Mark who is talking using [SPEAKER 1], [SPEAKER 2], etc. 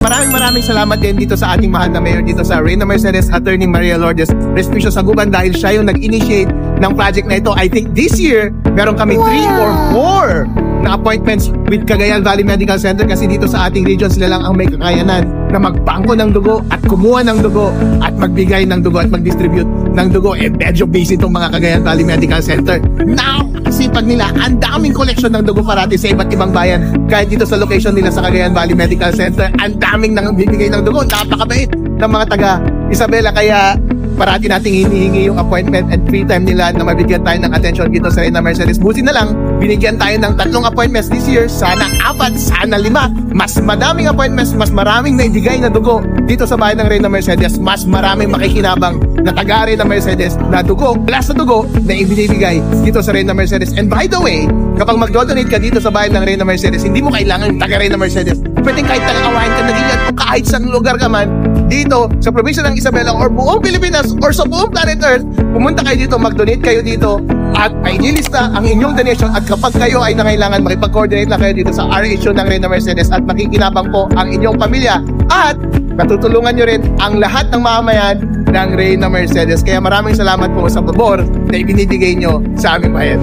[SPEAKER 1] maraming salamat din dito sa ating mahal na mayor dito sa Reyna Mercedes, Attorney Maria Lourdes Respicio Saguban, dahil siya yung nag-initiate ng project na ito. I think this year, meron kami 3 or 4 na appointments with Cagayan Valley Medical Center, kasi dito sa ating region sila lang ang may kakayanan na magbangko ng dugo at kumuha ng dugo at magbigay ng dugo at mag-distribute ng dugo. Medyo busy itong mga Cagayan Valley Medical Center. Now, sipag nila, ang daming collection ng dugo parati sa iba't ibang bayan. Kahit dito sa location nila sa Cagayan Valley Medical Center, ang daming nang bibigay ng dugo. Napakabait ng mga taga Isabela, kaya parati nating hinihingi yung appointment and free time nila na mabigyan tayo ng attention dito sa Reyna Mercedes. Buti na lang, binigyan tayo ng 3 appointments this year. Sana 4, sana 5. Mas madaming appointments, mas maraming naibigay na dugo dito sa bahay ng Reyna Mercedes. Mas maraming makikinabang na taga Reyna Mercedes na dugo, plus na dugo na ibinibigay dito sa Reyna Mercedes. And by the way, kapag mag-donate ka dito sa bahay ng Reyna Mercedes, hindi mo kailangan taga Reyna Mercedes. Pwedeng kahit taga-kawain ka, nagiging o kahit sa lugar ka man, dito sa probinsya ng Isabela or buong Pilipinas or sa buong planet Earth, pumunta kayo dito, mag-donate kayo dito at may nilista ang inyong donation. At kapag kayo ay nangailangan, makipag-coordinate lang kayo dito sa RHO ng Reyna Mercedes at makikinabang po ang inyong pamilya at matutulungan nyo rin ang lahat ng mamamayan ng Reyna Mercedes. Kaya maraming salamat po sa pabor na ibinibigay nyo sa aming bayan.